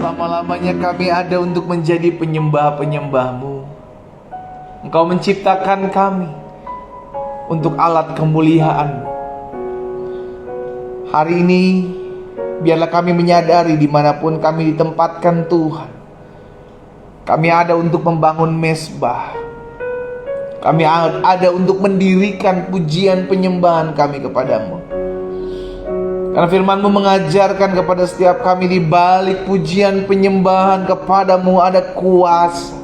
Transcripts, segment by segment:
Selama-lamanya kami ada untuk menjadi penyembah-penyembah-Mu. Engkau menciptakan kami untuk alat kemuliaan. Hari ini biarlah kami menyadari dimanapun kami ditempatkan Tuhan, kami ada untuk membangun mezbah. Kami ada untuk mendirikan pujian penyembahan kami kepadamu. Karena firman-Mu mengajarkan kepada setiap kami, di balik pujian penyembahan kepadamu ada kuasa.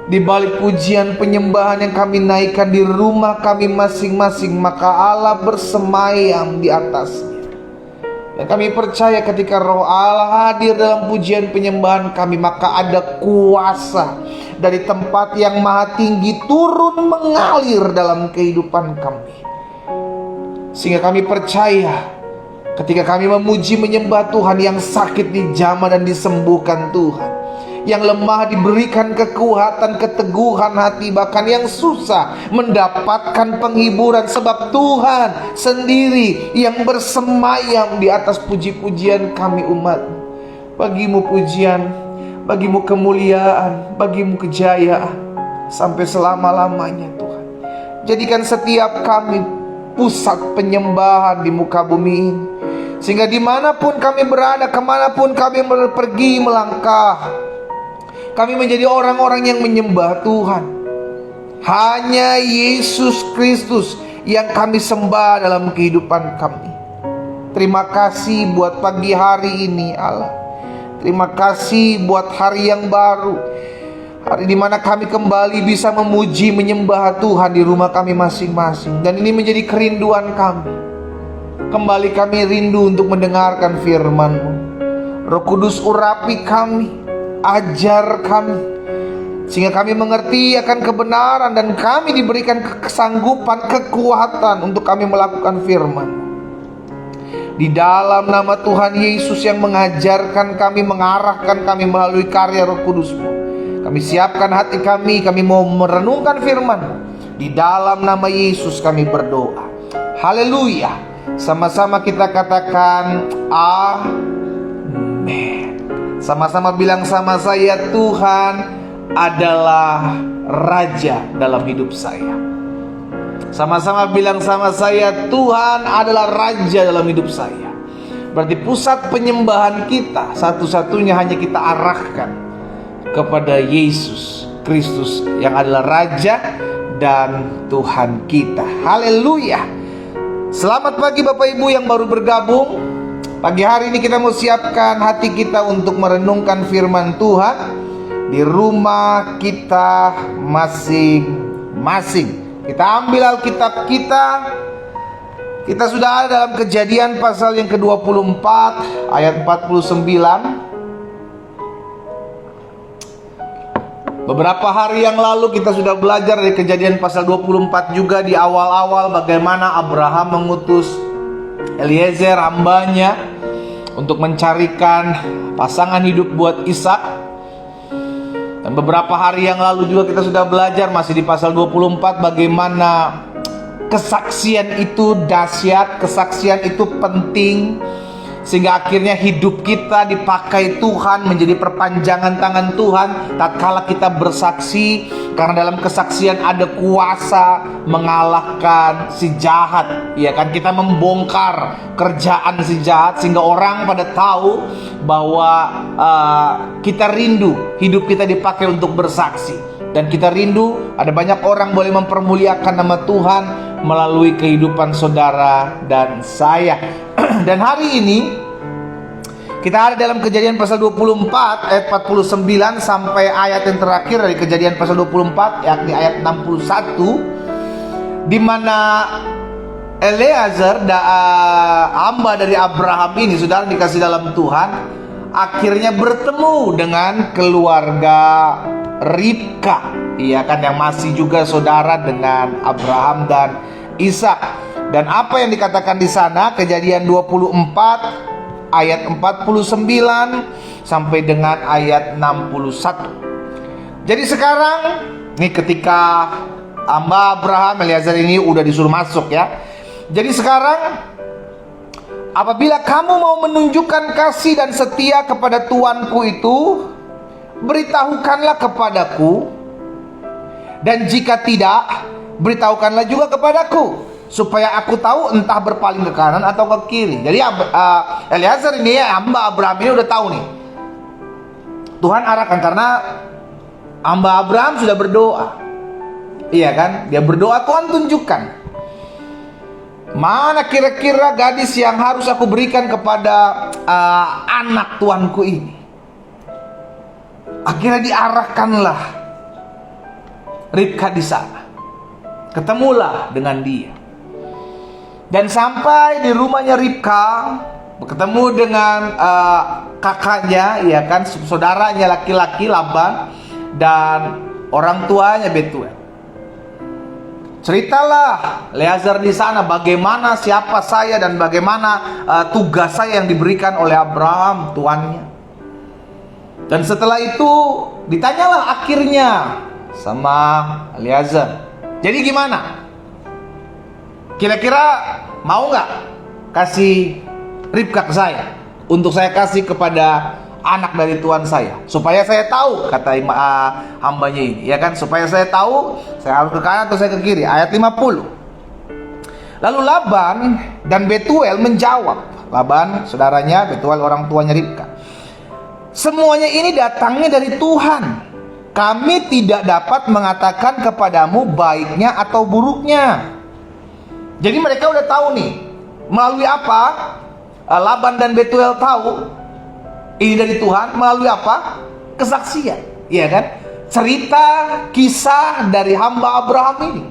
Di balik pujian penyembahan yang kami naikkan di rumah kami masing-masing, maka Allah bersemayam di atasnya. Dan kami percaya ketika Roh Allah hadir dalam pujian penyembahan kami, maka ada kuasa dari tempat yang maha tinggi turun mengalir dalam kehidupan kami. Sehingga kami percaya ketika kami memuji menyembah Tuhan, yang sakit dijamah dan disembuhkan Tuhan, yang lemah diberikan kekuatan, keteguhan hati, bahkan yang susah mendapatkan penghiburan, sebab Tuhan sendiri yang bersemayam di atas puji-pujian kami umat-Mu. Bagimu pujian, bagimu kemuliaan, bagimu kejayaan sampai selama-lamanya Tuhan. Jadikan setiap kami pusat penyembahan di muka bumi ini, sehingga dimanapun kami berada, kemanapun kami pergi melangkah, kami menjadi orang-orang yang menyembah Tuhan. Hanya Yesus Kristus yang kami sembah dalam kehidupan kami. Terima kasih buat pagi hari ini Allah. Terima kasih buat hari yang baru, hari di mana kami kembali bisa memuji menyembah Tuhan di rumah kami masing-masing. Dan ini menjadi kerinduan kami. Kembali kami rindu untuk mendengarkan firman-Mu. Roh Kudus urapi kami, ajar kami, sehingga kami mengerti akan kebenaran dan kami diberikan kesanggupan, kekuatan untuk kami melakukan firman. Di dalam nama Tuhan Yesus yang mengajarkan kami, mengarahkan kami melalui karya Roh Kudus-Mu, kami siapkan hati kami mau merenungkan firman. Di dalam nama Yesus kami berdoa. Haleluya. Sama-sama kita katakan amin. Sama-sama bilang sama saya, Tuhan adalah Raja dalam hidup saya. Sama-sama bilang sama saya, Tuhan adalah Raja dalam hidup saya. Berarti pusat penyembahan kita satu-satunya hanya kita arahkan kepada Yesus Kristus yang adalah Raja dan Tuhan kita. Haleluya. Selamat pagi Bapak Ibu yang baru bergabung. Pagi hari ini kita mau siapkan hati kita untuk merenungkan firman Tuhan di rumah kita masing-masing. Kita ambil Alkitab kita. Kita sudah ada dalam Kejadian pasal yang ke-24 ayat 49. Beberapa hari yang lalu kita sudah belajar dari Kejadian pasal 24 juga, di awal-awal bagaimana Abraham mengutus Eliezer hambanya untuk mencarikan pasangan hidup buat Ishak. Dan beberapa hari yang lalu juga kita sudah belajar masih di pasal 24 bagaimana kesaksian itu dahsyat, kesaksian itu penting, sehingga akhirnya hidup kita dipakai Tuhan menjadi perpanjangan tangan Tuhan tatkala kita bersaksi. Karena dalam kesaksian ada kuasa mengalahkan si jahat, ya kan? Kita membongkar kerjaan si jahat sehingga orang pada tahu bahwa kita rindu hidup kita dipakai untuk bersaksi. Dan kita rindu ada banyak orang boleh mempermuliakan nama Tuhan melalui kehidupan saudara dan saya. Dan hari ini kita ada dalam Kejadian pasal 24 ayat 49 sampai ayat yang terakhir dari Kejadian pasal 24, yakni ayat 61, di mana Eliezer, hamba dari Abraham ini, saudara dikasih dalam Tuhan, akhirnya bertemu dengan keluarga Ribka, iya kan, yang masih juga saudara dengan Abraham dan Ishak. Dan apa yang dikatakan di sana, Kejadian 24 ayat 49 sampai dengan ayat 61. Jadi sekarang nih, ketika hamba Abraham Eliezer ini udah disuruh masuk ya. Jadi sekarang apabila kamu mau menunjukkan kasih dan setia kepada tuanku itu, beritahukanlah kepadaku, dan jika tidak, beritahukanlah juga kepadaku, supaya aku tahu entah berpaling ke kanan atau ke kiri. Jadi Eliezer ini, hamba Abraham ini udah tahu nih, Tuhan arahkan, karena hamba Abraham sudah berdoa. Iya kan? Dia berdoa, Tuhan tunjukkan mana kira-kira gadis yang harus aku berikan kepada anak tuanku ini. Akhirnya diarahkanlah Ribka di sana. Ketemulah dengan dia. Dan sampai di rumahnya Ribka, bertemu dengan kakaknya, ya kan, saudaranya laki-laki Laban, dan orang tuanya Betuel. Ceritalah Eliezer di sana bagaimana siapa saya dan bagaimana tugas saya yang diberikan oleh Abraham tuannya. Dan setelah itu ditanyalah akhirnya sama Eliezer, jadi gimana? Kira-kira mau nggak kasih Ribka ke saya untuk saya kasih kepada anak dari tuan saya, supaya saya tahu, kata hambanya ini, ya kan, supaya saya tahu saya harus ke kanan atau saya ke kiri. Ayat 50. Lalu Laban dan Betuel menjawab, Laban saudaranya, Betuel orang tuanya Ribka, semuanya ini datangnya dari Tuhan. Kami tidak dapat mengatakan kepadamu baiknya atau buruknya. Jadi mereka udah tahu nih, melalui apa Laban dan Betuel tahu ini dari Tuhan, melalui apa? Kesaksian, ya kan? Cerita kisah dari hamba Abraham ini.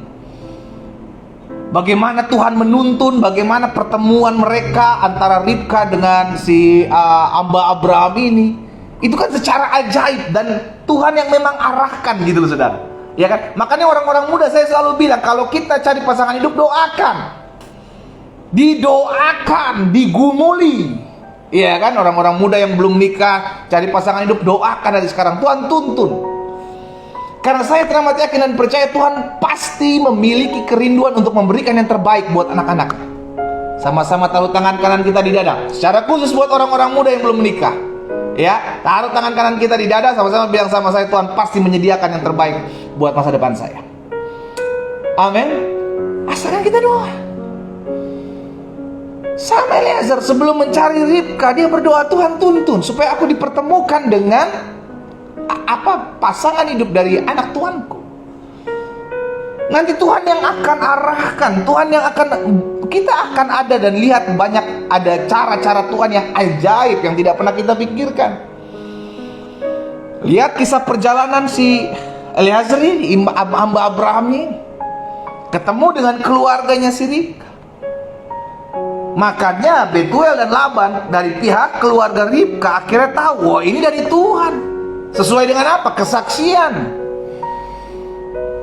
Bagaimana Tuhan menuntun, bagaimana pertemuan mereka antara Ribka dengan si hamba Abraham ini. Itu kan secara ajaib, dan Tuhan yang memang arahkan gitu loh saudara. Ya kan? Makanya orang-orang muda saya selalu bilang, kalau kita cari pasangan hidup, doakan. Didoakan, digumuli. Iya kan, orang-orang muda yang belum nikah, cari pasangan hidup, doakan dari sekarang. Tuhan tuntun. Karena saya teramat yakin dan percaya Tuhan pasti memiliki kerinduan untuk memberikan yang terbaik buat anak-anak. Sama-sama taruh tangan kanan kita di dada. Secara khusus buat orang-orang muda yang belum menikah, ya, taruh tangan kanan kita di dada, sama-sama bilang sama saya, Tuhan pasti menyediakan yang terbaik buat masa depan saya. Amin. Asalkan kita doa. Sama Eliezer sebelum mencari Ribka, dia berdoa, Tuhan tuntun supaya aku dipertemukan dengan pasangan hidup dari anak tuanku. Nanti Tuhan yang akan arahkan, Tuhan yang akan, kita akan ada dan lihat banyak ada cara-cara Tuhan yang ajaib yang tidak pernah kita pikirkan. Lihat kisah perjalanan si Eliezer ini, hamba Abraham ini, ketemu dengan keluarganya si Ribka. Makanya Betuel dan Laban dari pihak keluarga Ribka akhirnya tahu, wah ini dari Tuhan. Sesuai dengan apa? Kesaksian.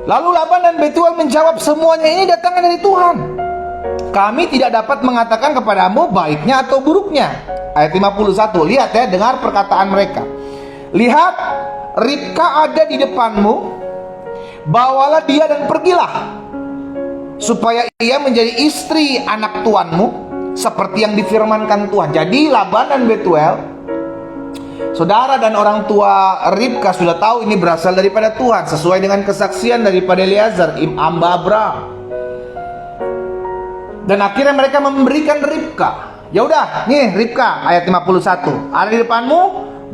Lalu Laban dan Betuel menjawab, semuanya ini datangnya dari Tuhan. Kami tidak dapat mengatakan kepadamu baiknya atau buruknya. Ayat 51. Lihat ya, dengar perkataan mereka. Lihat, Ribka ada di depanmu, bawalah dia dan pergilah, supaya ia menjadi istri anak tuanmu, seperti yang difirmankan Tuhan. Jadi Laban dan Betuel, saudara dan orang tua Ribka, sudah tahu ini berasal daripada Tuhan, sesuai dengan kesaksian daripada Eliezer, hamba Abraham. Dan akhirnya mereka memberikan Ribka. Ya udah, nih Ribka, ayat 51. Ada di depanmu,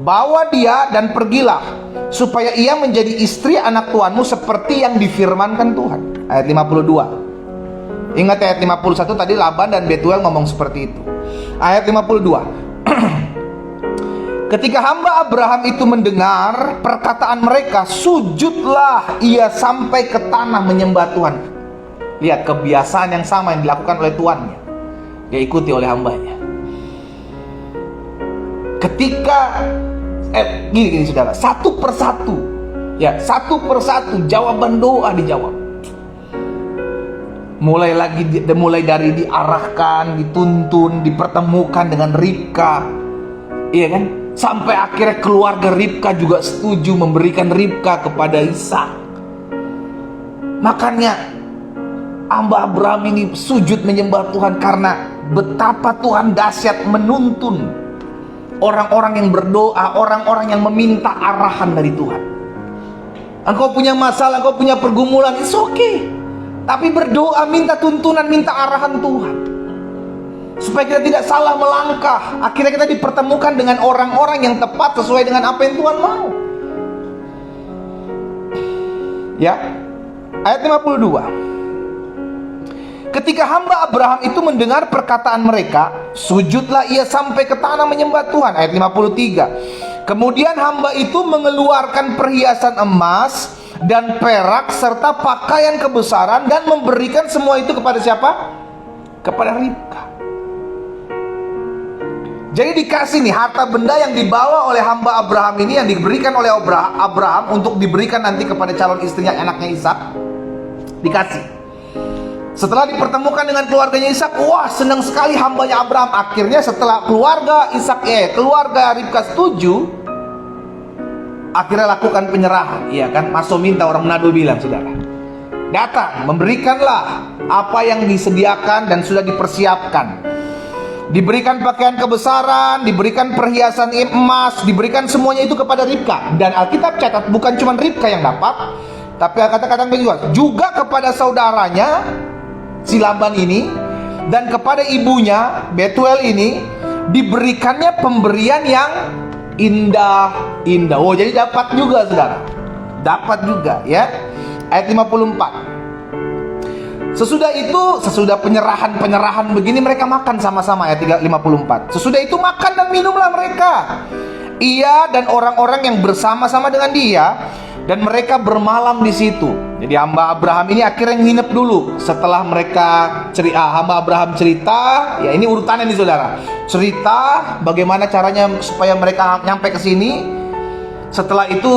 bawa dia dan pergilah, supaya ia menjadi istri anak tuanmu seperti yang difirmankan Tuhan. Ayat 52. Ingat ayat 51 tadi Laban dan Betuel ngomong seperti itu. Ayat 52. Ketika hamba Abraham itu mendengar perkataan mereka, sujudlah ia sampai ke tanah menyembah Tuhan. Lihat kebiasaan yang sama yang dilakukan oleh tuannya, dia ikuti oleh hambanya. Ketika gini saudara, satu persatu, ya, satu persatu jawaban doa dijawab. Mulai dari diarahkan, dituntun, dipertemukan dengan Ribka, iya kan? Sampai akhirnya keluarga Ribka juga setuju memberikan Ribka kepada Ishak. Makanya hamba Abraham ini sujud menyembah Tuhan karena betapa Tuhan dahsyat menuntun orang-orang yang berdoa, orang-orang yang meminta arahan dari Tuhan. Engkau punya masalah, engkau punya pergumulan, it's okay. Tapi berdoa, minta tuntunan, minta arahan Tuhan, supaya kita tidak salah melangkah. Akhirnya kita dipertemukan dengan orang-orang yang tepat sesuai dengan apa yang Tuhan mau. Ya, ayat 52. Ketika hamba Abraham itu mendengar perkataan mereka, sujudlah ia sampai ke tanah menyembah Tuhan. Ayat 53. Kemudian hamba itu mengeluarkan perhiasan emas dan perak serta pakaian kebesaran dan memberikan semua itu kepada siapa? Kepada Ribka. Jadi dikasih nih harta benda yang dibawa oleh hamba Abraham ini, yang diberikan oleh Abraham untuk diberikan nanti kepada calon istrinya, anaknya Ishak. Dikasih. Setelah dipertemukan dengan keluarganya Ishak, wah senang sekali hambanya Abraham. Akhirnya setelah keluarga keluarga Ribka setuju, akhirnya lakukan penyerahan. Iya kan, Maso minta, orang Manado bilang, saudara, datang, memberikanlah apa yang disediakan dan sudah dipersiapkan. Diberikan pakaian kebesaran, diberikan perhiasan emas, diberikan semuanya itu kepada Ribka. Dan Alkitab catat bukan cuma Ribka yang dapat, tapi kata-kata juga kepada saudaranya si Laban ini, dan kepada ibunya Betuel ini diberikannya pemberian yang indah-indah. Oh, jadi dapat juga, saudara. Dapat juga, ya. Ayat 54. Sesudah penyerahan begini, mereka makan sama-sama. Ayat 54. Sesudah itu makan dan minumlah mereka, ia dan orang-orang yang bersama-sama dengan dia, dan mereka bermalam di situ. Jadi hamba Abraham ini akhirnya nginep dulu. Setelah hamba Abraham cerita, ya ini urutannya nih, saudara. Cerita bagaimana caranya supaya mereka nyampe ke sini. Setelah itu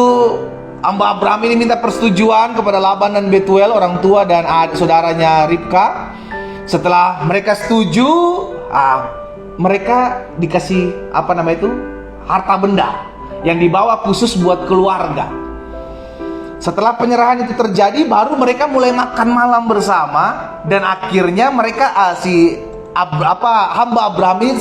hamba Abraham ini minta persetujuan kepada Laban dan Betuel, orang tua dan saudaranya Ribka. Setelah mereka setuju, mereka dikasih harta benda yang dibawa khusus buat keluarga. Setelah penyerahan itu terjadi, baru mereka mulai makan malam bersama, dan akhirnya mereka hamba Abraham ini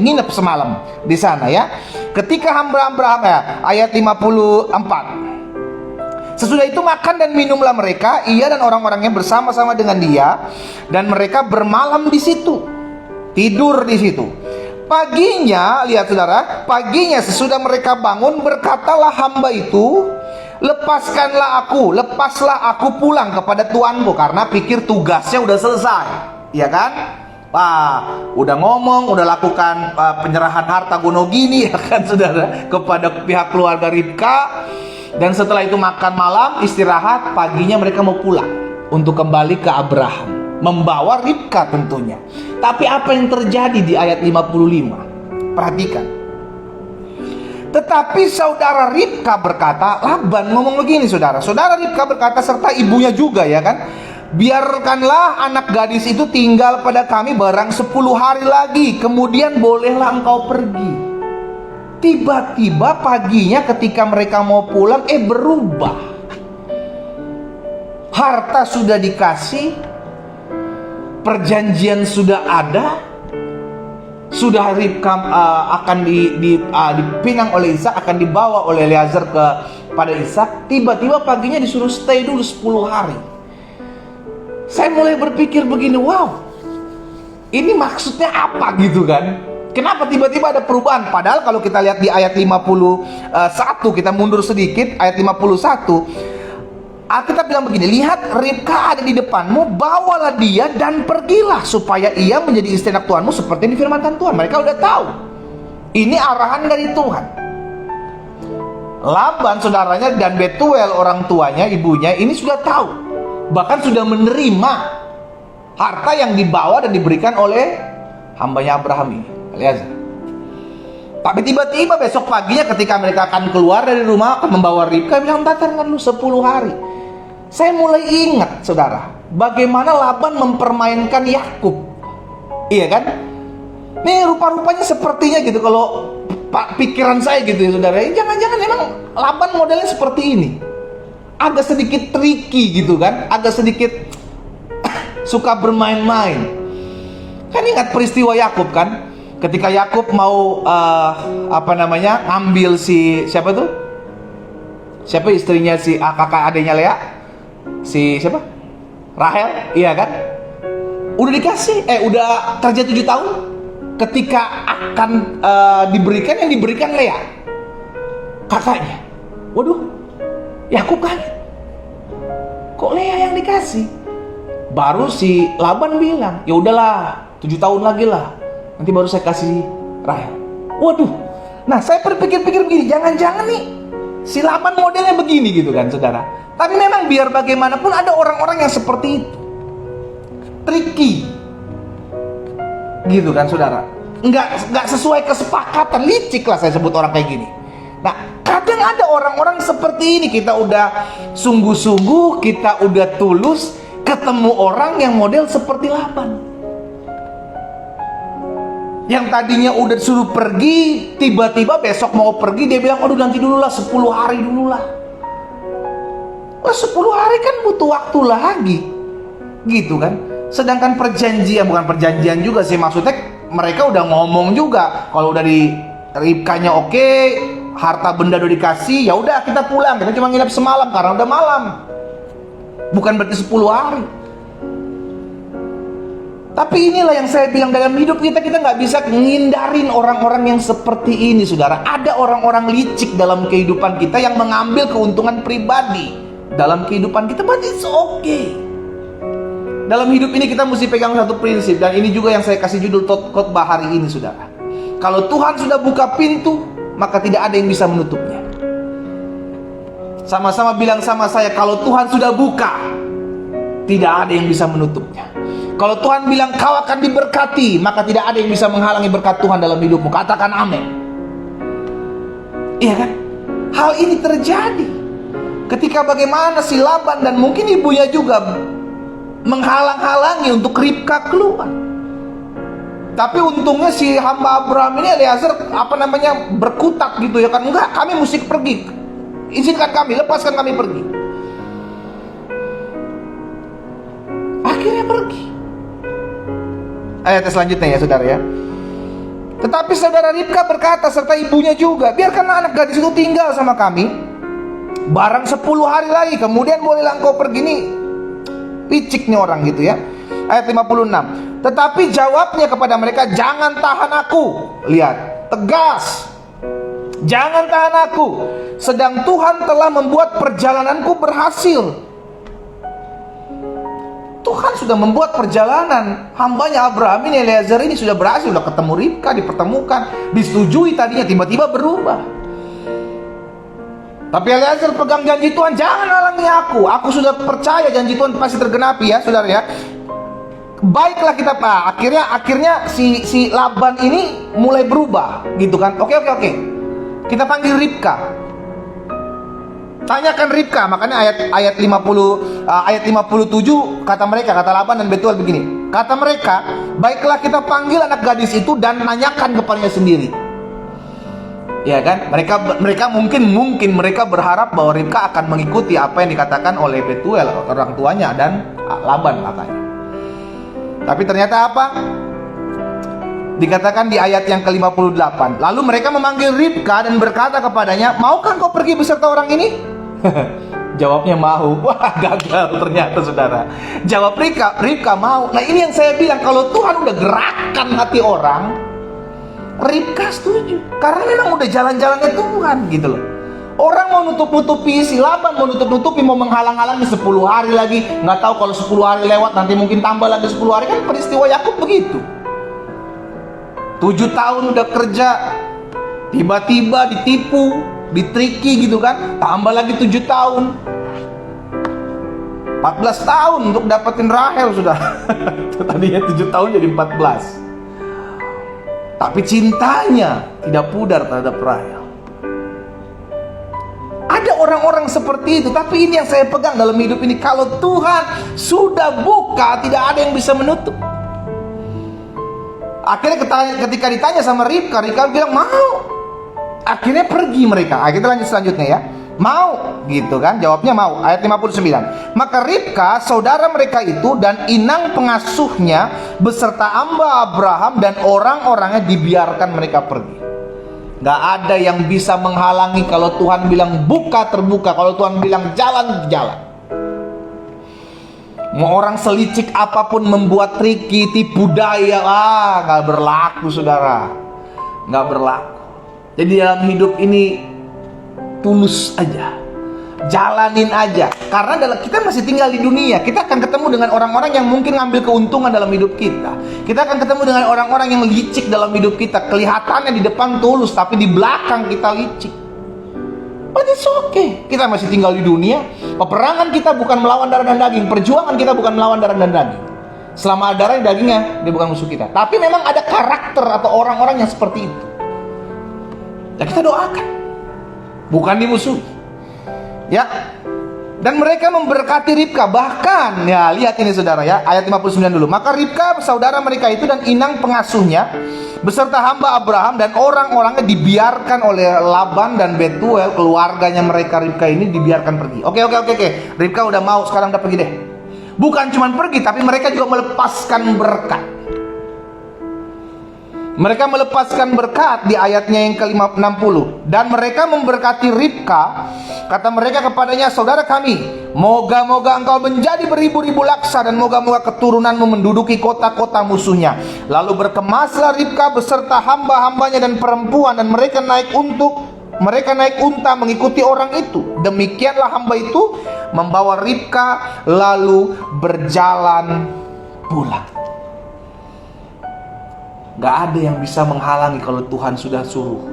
nginep semalam di sana, ya. Ketika hamba Abraham, ayat 54. Sesudah itu makan dan minumlah mereka, ia dan orang-orangnya bersama-sama dengan dia, dan mereka bermalam di situ, tidur di situ. Paginya, lihat saudara, paginya sesudah mereka bangun, berkatalah hamba itu, lepaslah aku pulang kepada tuanku, karena pikir tugasnya udah selesai, ya kan? Udah ngomong, udah lakukan penyerahan harta gono gini, ya kan, saudara, kepada pihak keluarga Ribka. Dan setelah itu makan malam, istirahat, paginya mereka mau pulang untuk kembali ke Abraham, membawa Ribka tentunya. Tapi apa yang terjadi di ayat 55? Perhatikan. Tetapi saudara Ribka berkata, Laban ngomong begini, saudara Ribka berkata, serta ibunya juga, ya kan, biarkanlah anak gadis itu tinggal pada kami barang 10 hari lagi, kemudian bolehlah engkau pergi. Tiba-tiba paginya ketika mereka mau pulang, berubah. Harta sudah dikasih, perjanjian sudah ada, sudah Ribka akan dipinang oleh Ishak, akan dibawa oleh Eliezer kepada Ishak. Tiba-tiba paginya disuruh stay dulu 10 hari. Saya mulai berpikir begini, wow, ini maksudnya apa gitu kan? Kenapa tiba-tiba ada perubahan? Padahal kalau kita lihat di ayat 51, kita mundur sedikit, ayat 51, Alkitab bilang begini, lihat Ribka ada di depanmu, bawalah dia dan pergilah, supaya ia menjadi istri anak Tuhanmu seperti yang difirmankan Tuhan. Mereka udah tahu, ini arahan dari Tuhan. Laban saudaranya dan Betuel orang tuanya, ibunya, ini sudah tahu, bahkan sudah menerima harta yang dibawa dan diberikan oleh hambanya Abraham ini, Eliezer. Tapi tiba-tiba besok paginya ketika mereka akan keluar dari rumah, akan membawa Ribka, bilang, tatarkan dulu 10 hari. Saya mulai ingat, saudara, bagaimana Laban mempermainkan Yakub. Iya kan? Nih rupa-rupanya sepertinya gitu, kalau pikiran saya gitu ya, saudara. Jangan-jangan memang Laban modelnya seperti ini. Agak sedikit tricky gitu kan, agak sedikit suka bermain-main. Kan ingat peristiwa Yakub kan? Ketika Yakub mau ngambil siapa tuh? Siapa istrinya kakak adiknya Lea? Siapa? Rahel, iya kan? Udah dikasih, udah kerja 7 tahun. Ketika akan diberikan, yang diberikan Lea, kakaknya. Waduh, Yakub kaget. Kok Lea yang dikasih? Baru si Laban bilang, ya udahlah, 7 tahun lagi lah, nanti baru saya kasih Rahel. Waduh, nah saya berpikir-pikir begini, jangan-jangan nih si Laban modelnya begini gitu kan, saudara. Tapi memang biar bagaimanapun ada orang-orang yang seperti itu, tricky, gitu kan, saudara. Nggak sesuai kesepakatan, licik lah saya sebut orang kayak gini. Nah, kadang ada orang-orang seperti ini, kita udah sungguh-sungguh, kita udah tulus, ketemu orang yang model seperti Laban. Yang tadinya udah suruh pergi, tiba-tiba besok mau pergi, dia bilang, aduh nanti dulu lah, 10 hari dulu lah. Wah, 10 hari kan butuh waktu lagi, gitu kan. Sedangkan perjanjian, bukan perjanjian juga sih, maksudnya mereka udah ngomong juga, kalau udah di Ribkanya oke, harta benda udah dikasih, ya udah kita pulang, kita cuma nginep semalam karena udah malam. Bukan berarti 10 hari. Tapi inilah yang saya bilang, dalam hidup kita nggak bisa menghindarin orang-orang yang seperti ini, saudara. Ada orang-orang licik dalam kehidupan kita yang mengambil keuntungan pribadi dalam kehidupan kita, but it's okay. Dalam hidup ini kita mesti pegang satu prinsip, dan ini juga yang saya kasih judul khotbah hari ini, saudara. Kalau Tuhan sudah buka pintu, maka tidak ada yang bisa menutupnya. Sama-sama bilang sama saya, kalau Tuhan sudah buka, tidak ada yang bisa menutupnya. Kalau Tuhan bilang kau akan diberkati, maka tidak ada yang bisa menghalangi berkat Tuhan dalam hidupmu. Katakan amin. Iya kan? Hal ini terjadi ketika bagaimana si Laban dan mungkin ibunya juga menghalang-halangi untuk Ribka keluar. Tapi untungnya si hamba Abraham ini, Eliezer, berkutat gitu ya kan. Enggak, kami mesti pergi. Izinkan kami, lepaskan kami pergi. Akhirnya pergi. Ayat selanjutnya ya, saudara ya. Tetapi saudara Ribka berkata serta ibunya juga, biarkanlah anak gadis itu tinggal sama kami barang 10 hari lagi, kemudian bolehlah engkau pergi. Nih licik nih orang gitu ya. Ayat 56. Tetapi jawabnya kepada mereka, jangan tahan aku. Lihat, tegas. Jangan tahan aku, sedang Tuhan telah membuat perjalananku berhasil. Tuhan sudah membuat perjalanan hambanya Abraham ini, Eliezer ini sudah berhasil, sudah ketemu Ribka, dipertemukan, disetujui tadinya, tiba-tiba berubah. Tapi Eliezer pegang janji Tuhan, jangan halangi aku. Aku sudah percaya janji Tuhan pasti tergenapi ya, saudara ya. Baiklah kita Pak. Akhirnya si Laban ini mulai berubah, gitu kan? Oke. Kita panggil Ribka. Tanyakan Ribka, makanya ayat 57 kata mereka, kata Laban dan Betuel begini. Kata mereka, baiklah kita panggil anak gadis itu dan nanyakan kepadanya sendiri. Ya kan? Mereka mungkin mereka berharap bahwa Ribka akan mengikuti apa yang dikatakan oleh Betuel, orang tuanya, dan Laban katanya. Tapi ternyata apa? Dikatakan di ayat yang ke-58. Lalu mereka memanggil Ribka dan berkata kepadanya, maukah kau pergi beserta orang ini? Jawabnya mau. Wah, gagal ternyata, saudara. Jawab Ribka mau. Nah ini yang saya bilang, kalau Tuhan udah gerakkan hati orang, Ribka setuju. Karena memang udah jalan-jalannya Tuhan gitu loh. Orang mau nutup-nutupi, si Laban mau nutup-nutupi, mau menghalang-halangi 10 hari lagi. Nggak tahu kalau 10 hari lewat, nanti mungkin tambah lagi 10 hari. Kan peristiwa Yakub begitu. 7 tahun udah kerja, tiba-tiba ditipu, ditriki gitu kan. Tambah lagi 7 tahun, 14 tahun untuk dapetin Rahel sudah. Tadinya 7 tahun jadi 14. Tapi cintanya tidak pudar terhadap Rahel. Ada orang-orang seperti itu. Tapi ini yang saya pegang dalam hidup ini, kalau Tuhan sudah buka, tidak ada yang bisa menutup. Akhirnya ketika ditanya sama Ribka bilang mau. Akhirnya pergi mereka. Kita lanjut selanjutnya ya. Mau, gitu kan? Jawabnya mau. Ayat 59. Maka Ribka, saudara mereka itu, dan inang pengasuhnya beserta hamba Abraham dan orang-orangnya dibiarkan mereka pergi. Gak ada yang bisa menghalangi kalau Tuhan bilang buka, terbuka. Kalau Tuhan bilang jalan, jalan. Mau orang selicik apapun membuat triki, tipu daya, gak berlaku saudara. Gak berlaku. Jadi dalam hidup ini tulus aja, jalanin aja. Karena kita masih tinggal di dunia. Kita akan ketemu dengan orang-orang yang mungkin ngambil keuntungan dalam hidup kita. Kita akan ketemu dengan orang-orang yang licik dalam hidup kita. Kelihatannya di depan tulus, tapi di belakang kita licik. But it's okay. Kita masih tinggal di dunia. Peperangan kita bukan melawan darah dan daging. Perjuangan kita bukan melawan darah dan daging. Selama ada darah dan dagingnya, dia bukan musuh kita. Tapi memang ada karakter atau orang-orang yang seperti itu. Ya kita doakan, bukan dimusuhi. Ya. Dan mereka memberkati Ribka. Bahkan, ya lihat ini saudara ya, ayat 59 dulu. Maka Ribka, saudara mereka itu, dan inang pengasuhnya beserta hamba Abraham dan orang-orangnya dibiarkan oleh Laban dan Betuel, keluarganya mereka Ribka ini dibiarkan pergi. Oke. Ribka udah mau, sekarang udah pergi deh. Bukan cuma pergi, tapi mereka juga melepaskan berkat. Mereka melepaskan berkat di ayatnya yang ke-60. Dan mereka memberkati Ribka. Kata mereka kepadanya, saudara kami, moga-moga engkau menjadi beribu-ribu laksa, dan moga-moga keturunanmu menduduki kota-kota musuhnya. Lalu berkemaslah Ribka beserta hamba-hambanya dan perempuan, dan mereka naik unta mengikuti orang itu. Demikianlah hamba itu membawa Ribka lalu berjalan pulang. Gak ada yang bisa menghalangi kalau Tuhan sudah suruh.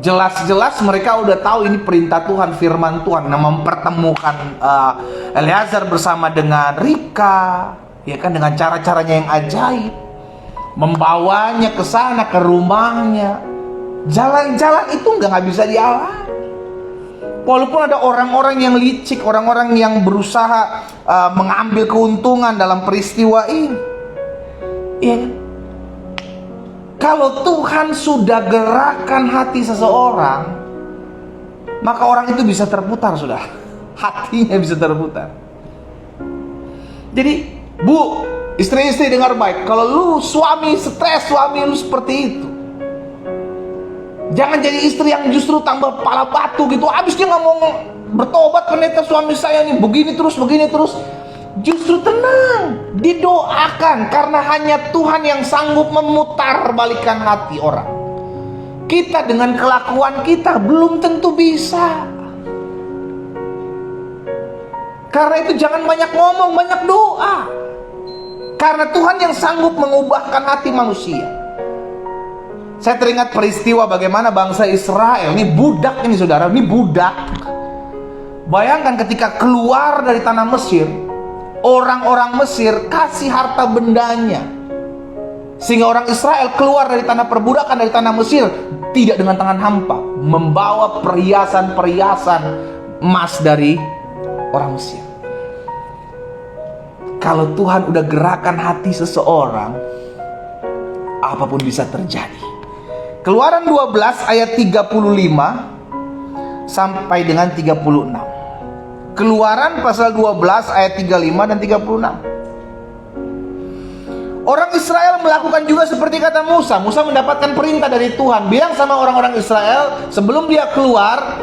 Jelas-jelas mereka udah tahu ini perintah Tuhan, firman Tuhan. Nah, mempertemukan Eleazar bersama dengan Ribka, ya kan, dengan cara-caranya yang ajaib, membawanya ke sana, ke rumahnya. Jalan-jalan itu nggak bisa dialami. Walaupun ada orang-orang yang licik, orang-orang yang berusaha mengambil keuntungan dalam peristiwa ini, ya kan? Kalau Tuhan sudah gerakkan hati seseorang, maka orang itu bisa terputar, sudah. Hatinya bisa terputar. Jadi, Bu, istri-istri dengar baik. Kalau lu suami stres, suami lu seperti itu, jangan jadi istri yang justru tambah kepala batu gitu. Abis dia nggak mau bertobat, pendeta suami saya nih begini terus. Justru tenang, didoakan, karena hanya Tuhan yang sanggup memutar balikan hati orang. Kita dengan kelakuan kita belum tentu bisa. Karena itu jangan banyak ngomong, banyak doa. Karena Tuhan yang sanggup mengubahkan hati manusia. Saya teringat peristiwa bagaimana bangsa Israel, ini budak ini saudara, ini budak. Bayangkan ketika keluar dari tanah Mesir, orang-orang Mesir kasih harta bendanya, sehingga orang Israel keluar dari tanah perbudakan, dari tanah Mesir, tidak dengan tangan hampa, membawa perhiasan-perhiasan emas dari orang Mesir. Kalau Tuhan udah gerakan hati seseorang, apapun bisa terjadi. Keluaran 12 ayat 35 sampai dengan 36. Keluaran pasal 12 ayat 35 dan 36. Orang Israel melakukan juga seperti kata Musa. Musa mendapatkan perintah dari Tuhan, bilang sama orang-orang Israel, sebelum dia keluar,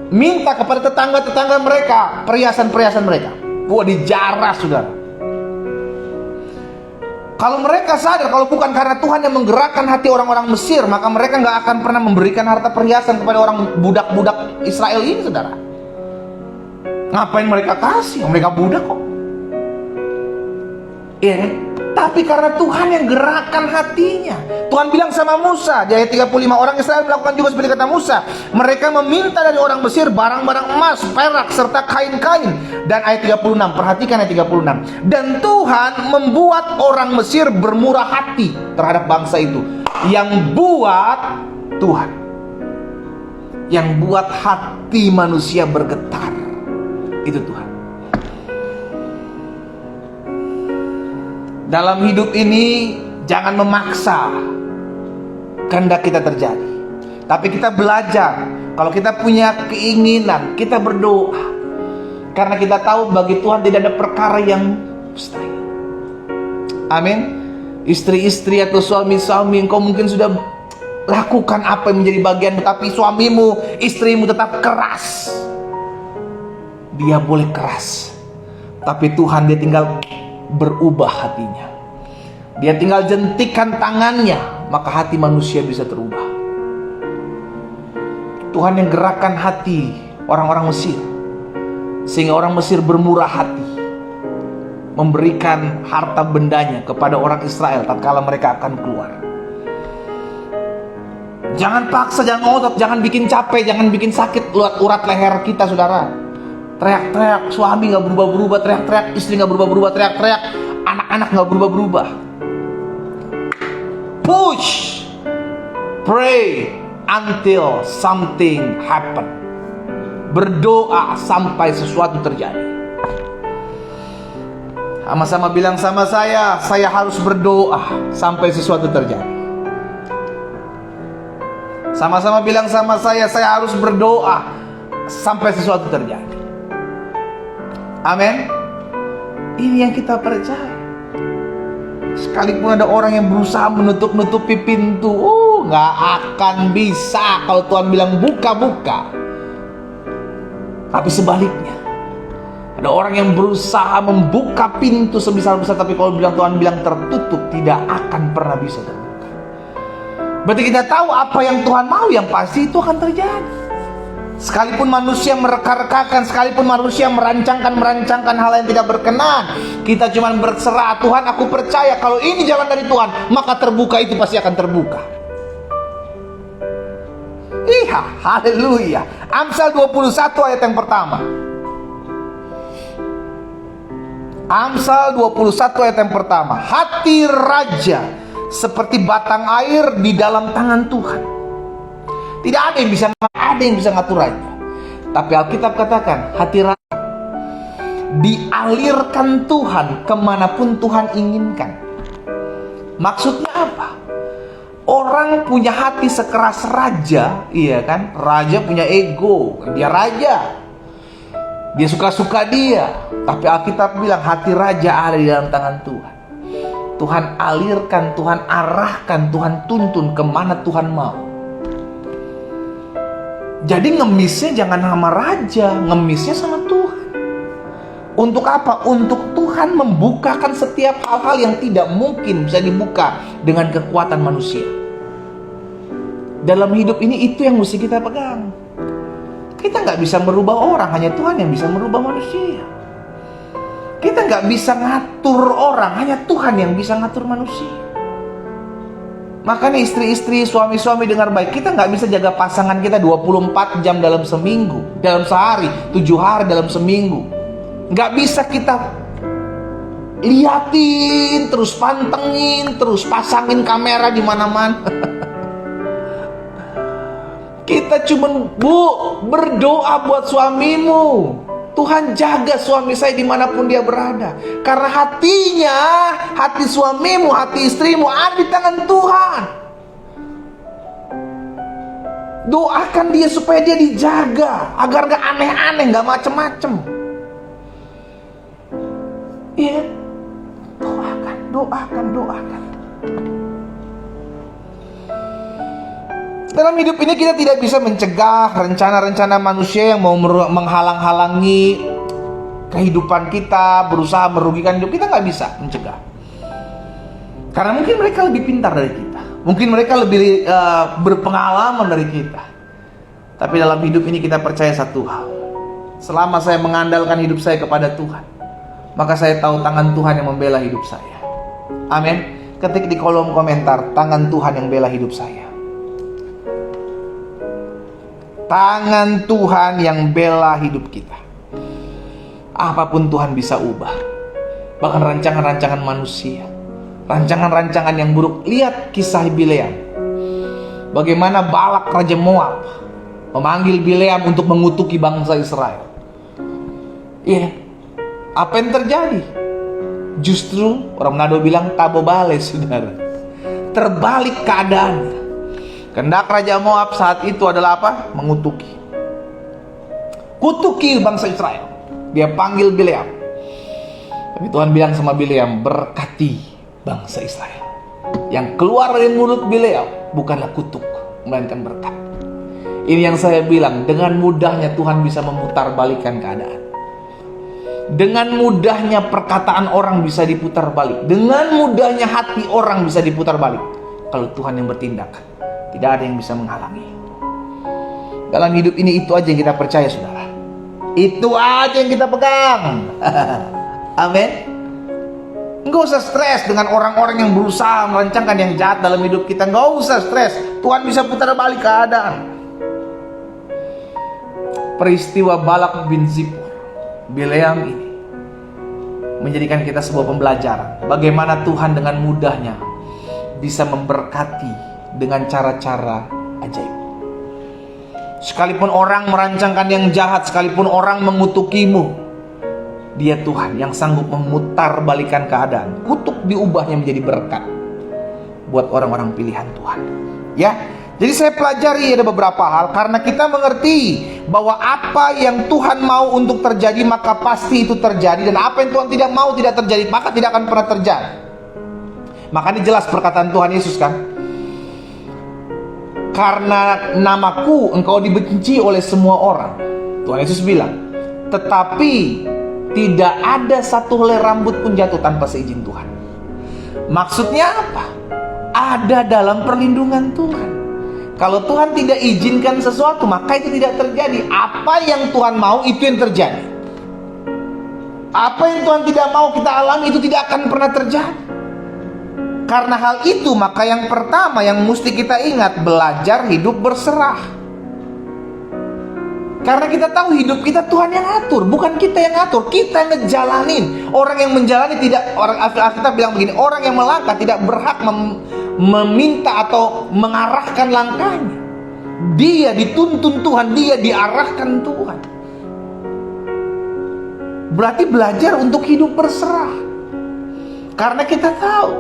minta kepada tetangga-tetangga mereka perhiasan-perhiasan mereka. Wah, dijarah saudara. Kalau mereka sadar kalau bukan karena Tuhan yang menggerakkan hati orang-orang Mesir, maka mereka gak akan pernah memberikan harta perhiasan kepada orang budak-budak Israel ini saudara. Ngapain mereka kasih? Mereka budak kok. Iya kan? Tapi karena Tuhan yang gerakkan hatinya. Tuhan bilang sama Musa di ayat 35, orang Israel melakukan juga seperti kata Musa. Mereka meminta dari orang Mesir barang-barang emas, perak, serta kain-kain. Dan ayat 36, perhatikan ayat 36. Dan Tuhan membuat orang Mesir bermurah hati terhadap bangsa itu. Yang buat Tuhan, yang buat hati manusia bergetar, itu Tuhan. Dalam hidup ini jangan memaksa kehendak kita terjadi, tapi kita belajar Kalau kita punya keinginan, kita berdoa. Karena kita tahu bagi Tuhan tidak ada perkara yang mustahil. Amin. Istri-istri atau suami-suami, engkau mungkin sudah lakukan apa yang menjadi bagianmu, tapi suamimu, istrimu tetap keras. Dia boleh keras, tapi Tuhan dia tinggal berubah hatinya. Dia tinggal jentikan tangannya, maka hati manusia bisa terubah. Tuhan yang gerakkan hati orang-orang Mesir, sehingga orang Mesir bermurah hati, memberikan harta bendanya kepada orang Israel tatkala mereka akan keluar. Jangan paksa, jangan ngotot, jangan bikin capek, jangan bikin sakit urat leher kita, saudara. Teriak-teriak, suami gak berubah-berubah, teriak-teriak, istri gak berubah-berubah, teriak-teriak, anak-anak gak berubah-berubah. Push, pray until something happen. Berdoa sampai sesuatu terjadi. Sama-sama bilang sama saya harus berdoa sampai sesuatu terjadi. Sama-sama bilang sama saya harus berdoa sampai sesuatu terjadi. Amin. Ini yang kita percaya. Sekalipun ada orang yang berusaha menutup-nutupi pintu, gak akan bisa kalau Tuhan bilang buka-buka. Tapi sebaliknya, ada orang yang berusaha membuka pintu sebesar-besar, tapi kalau Tuhan bilang tertutup, tidak akan pernah bisa terbuka. Berarti kita tahu apa yang Tuhan mau, yang pasti itu akan terjadi. Sekalipun manusia mereka-rekakan, sekalipun manusia merancangkan hal yang tidak berkenan, kita cuma berserah. Tuhan, aku percaya kalau ini jalan dari Tuhan, maka terbuka itu pasti akan terbuka. Iya, haleluya. Amsal 21 ayat yang pertama. Amsal 21 ayat yang pertama. Hati raja seperti batang air di dalam tangan Tuhan. Tidak ada yang bisa ngatur raja. Tapi Alkitab katakan, hati raja dialirkan Tuhan kemanapun Tuhan inginkan. Maksudnya apa? Orang punya hati sekeras raja, iya kan? Raja punya ego, dia raja, dia suka-suka dia. Tapi Alkitab bilang hati raja ada di dalam tangan Tuhan. Tuhan alirkan, Tuhan arahkan, Tuhan tuntun kemana Tuhan mau. Jadi ngemisnya jangan sama raja, ngemisnya sama Tuhan. Untuk apa? Untuk Tuhan membukakan setiap hal-hal yang tidak mungkin bisa dibuka dengan kekuatan manusia. Dalam hidup ini itu yang mesti kita pegang. Kita nggak bisa merubah orang, hanya Tuhan yang bisa merubah manusia. Kita nggak bisa ngatur orang, hanya Tuhan yang bisa ngatur manusia. Makanya istri-istri, suami-suami dengar baik, kita nggak bisa jaga pasangan kita 24 jam dalam seminggu, dalam sehari, 7 hari dalam seminggu. Nggak bisa kita liatin, terus pantengin, terus pasangin kamera di mana-mana. Kita cuman berdoa buat suamimu. Tuhan jaga suami saya dimanapun dia berada. Karena hatinya, hati suamimu, hati istrimu ada di tangan Tuhan. Doakan dia supaya dia dijaga, agar gak aneh-aneh, gak macem-macem. Iya, doakan. Dalam hidup ini kita tidak bisa mencegah rencana-rencana manusia yang mau menghalang-halangi kehidupan kita, berusaha merugikan hidup kita, nggak bisa mencegah. Karena mungkin mereka lebih pintar dari kita, mungkin mereka lebih berpengalaman dari kita. Tapi dalam hidup ini kita percaya satu hal: selama saya mengandalkan hidup saya kepada Tuhan, maka saya tahu tangan Tuhan yang membela hidup saya. Amin. Ketik di kolom komentar, tangan Tuhan yang bela hidup saya. Tangan Tuhan yang bela hidup kita. Apapun Tuhan bisa ubah. Bahkan rancangan-rancangan manusia, rancangan-rancangan yang buruk. Lihat kisah Bileam. Bagaimana Balak Raja Moab memanggil Bileam untuk mengutuki bangsa Israel. Iya. Apa yang terjadi? Justru orang Manado bilang tabobale, saudara. Terbalik keadaannya. Kehendak Raja Moab saat itu adalah apa? Mengutuki. Kutuki bangsa Israel. Dia panggil Bileam. Tapi Tuhan bilang sama Bileam, berkati bangsa Israel. Yang keluar dari mulut Bileam bukanlah kutuk, melainkan berkat. Ini yang saya bilang, dengan mudahnya Tuhan bisa memutarbalikkan keadaan. Dengan mudahnya perkataan orang bisa diputar balik. Dengan mudahnya hati orang bisa diputar balik. Kalau Tuhan yang bertindak, tidak ada yang bisa menghalangi. Dalam hidup ini itu aja yang kita percaya, saudara. Itu aja yang kita pegang. Amin. Enggak usah stres dengan orang-orang yang berusaha merancangkan yang jahat dalam hidup kita. Enggak usah stres. Tuhan bisa putar balik keadaan. Peristiwa Balak bin Zippor, Bileam ini menjadikan kita sebuah pembelajaran. Bagaimana Tuhan dengan mudahnya bisa memberkati dengan cara-cara ajaib. Sekalipun orang merancangkan yang jahat, sekalipun orang mengutukimu, Dia Tuhan yang sanggup memutarbalikkan keadaan. Kutuk diubahnya menjadi berkat buat orang-orang pilihan Tuhan. Ya, jadi saya pelajari ada beberapa hal, karena kita mengerti bahwa apa yang Tuhan mau untuk terjadi maka pasti itu terjadi, dan apa yang Tuhan tidak mau tidak terjadi maka tidak akan pernah terjadi. Makanya jelas perkataan Tuhan Yesus kan, karena namaku engkau dibenci oleh semua orang. Tuhan Yesus bilang, tetapi tidak ada satu helai rambut pun jatuh tanpa seizin Tuhan. Maksudnya apa? Ada dalam perlindungan Tuhan. Kalau Tuhan tidak izinkan sesuatu, maka itu tidak terjadi. Apa yang Tuhan mau, itu yang terjadi. Apa yang Tuhan tidak mau kita alami, itu tidak akan pernah terjadi. Karena hal itu, maka yang pertama yang mesti kita ingat, belajar hidup berserah. Karena kita tahu hidup kita Tuhan yang atur, bukan kita yang atur, kita yang ngejalanin. Orang yang menjalani tidak, orang Alkitab bilang begini, orang yang melangkah tidak berhak meminta atau mengarahkan langkahnya. Dia dituntun Tuhan, dia diarahkan Tuhan. Berarti belajar untuk hidup berserah. Karena kita tahu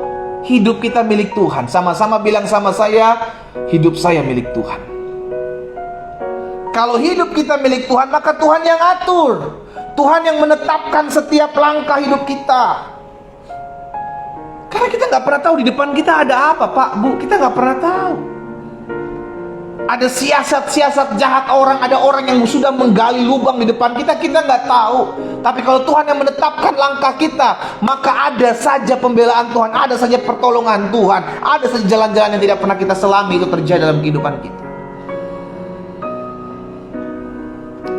hidup kita milik Tuhan. Sama-sama bilang sama saya, hidup saya milik Tuhan. Kalau hidup kita milik Tuhan, maka Tuhan yang atur. Tuhan yang menetapkan setiap langkah hidup kita. Karena kita nggak pernah tahu di depan kita ada apa, Pak, Bu. Kita nggak pernah tahu. Ada siasat-siasat jahat orang, ada orang yang sudah menggali lubang di depan kita, kita nggak tahu. Tapi kalau Tuhan yang menetapkan langkah kita, maka ada saja pembelaan Tuhan, ada saja pertolongan Tuhan, ada saja jalan-jalan yang tidak pernah kita selami itu terjadi dalam kehidupan kita.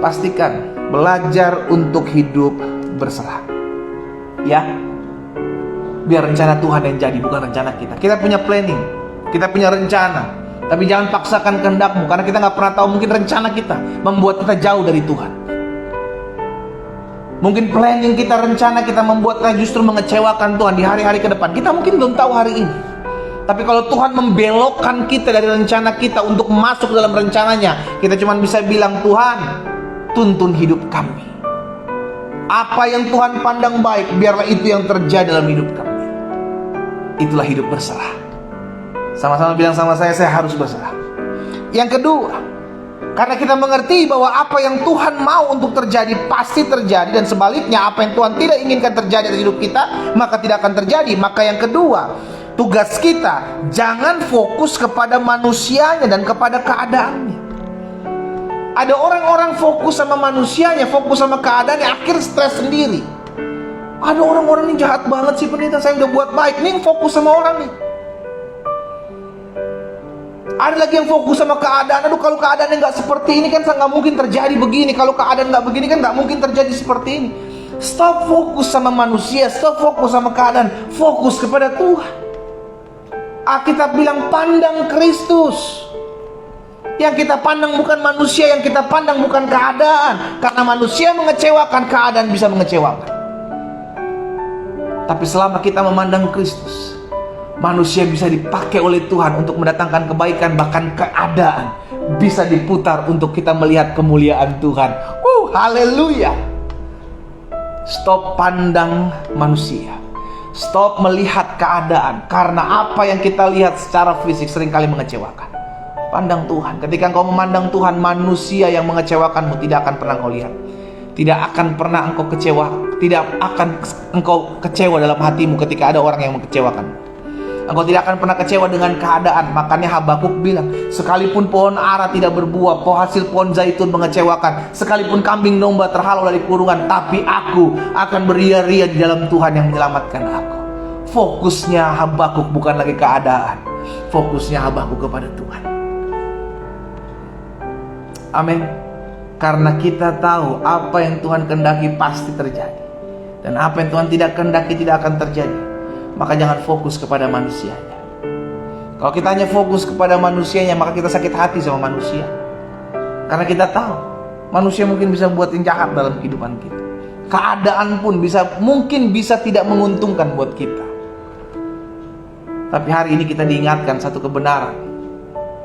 Pastikan belajar untuk hidup berserah. Ya, biar rencana Tuhan yang jadi, bukan rencana kita. Kita punya planning, kita punya rencana, tapi jangan paksakan kehendakmu, karena kita nggak pernah tahu, mungkin rencana kita membuat kita jauh dari Tuhan. Mungkin planning kita, rencana kita membuat kita justru mengecewakan Tuhan di hari-hari ke depan. Kita mungkin belum tahu hari ini, tapi kalau Tuhan membelokkan kita dari rencana kita untuk masuk dalam rencananya, kita cuma bisa bilang, Tuhan, tuntun hidup kami. Apa yang Tuhan pandang baik, biarlah itu yang terjadi dalam hidup kami. Itulah hidup berserah. Sama-sama bilang sama saya harus berserah. Yang kedua, karena kita mengerti bahwa apa yang Tuhan mau untuk terjadi pasti terjadi, dan sebaliknya apa yang Tuhan tidak inginkan terjadi dalam hidup kita, maka tidak akan terjadi. Maka yang kedua, tugas kita jangan fokus kepada manusianya dan kepada keadaannya. Ada orang-orang fokus sama manusianya, fokus sama keadaannya, akhir stres sendiri. Ada orang-orang ini jahat banget sih, pendeta, saya udah buat baik, nih fokus sama orang nih. Ada lagi yang fokus sama keadaan, aduh kalau keadaannya nggak seperti ini kan nggak mungkin terjadi begini, kalau keadaan nggak begini kan nggak mungkin terjadi seperti ini. Stop fokus sama manusia, stop fokus sama keadaan, fokus kepada Tuhan. Alkitab bilang pandang Kristus. Yang kita pandang bukan manusia, yang kita pandang bukan keadaan. Karena manusia mengecewakan, keadaan bisa mengecewakan. Tapi selama kita memandang Kristus, manusia bisa dipakai oleh Tuhan untuk mendatangkan kebaikan. Bahkan keadaan bisa diputar untuk kita melihat kemuliaan Tuhan. Haleluya. Stop pandang manusia, stop melihat keadaan. Karena apa yang kita lihat secara fisik seringkali mengecewakan. Pandang Tuhan. Ketika engkau memandang Tuhan, manusia yang mengecewakanmu tidak akan pernah engkau lihat. Tidak akan pernah engkau kecewa. Tidak akan engkau kecewa dalam hatimu ketika ada orang yang mengecewakanmu. Engkau tidak akan pernah kecewa dengan keadaan. Makanya Habakuk bilang, sekalipun pohon ara tidak berbuah, hasil pohon zaitun mengecewakan, sekalipun kambing domba terhalau dari kurungan, tapi aku akan beria-ria di dalam Tuhan yang menyelamatkan aku. Fokusnya Habakuk bukan lagi keadaan. Fokusnya Habakuk kepada Tuhan. Amin. Karena kita tahu apa yang Tuhan kehendaki pasti terjadi, dan apa yang Tuhan tidak kehendaki tidak akan terjadi. Maka jangan fokus kepada manusianya. Kalau kita hanya fokus kepada manusianya, maka kita sakit hati sama manusia. Karena kita tahu manusia mungkin bisa buat yang jahat dalam kehidupan kita. Keadaan pun mungkin bisa tidak menguntungkan buat kita. Tapi hari ini kita diingatkan satu kebenaran.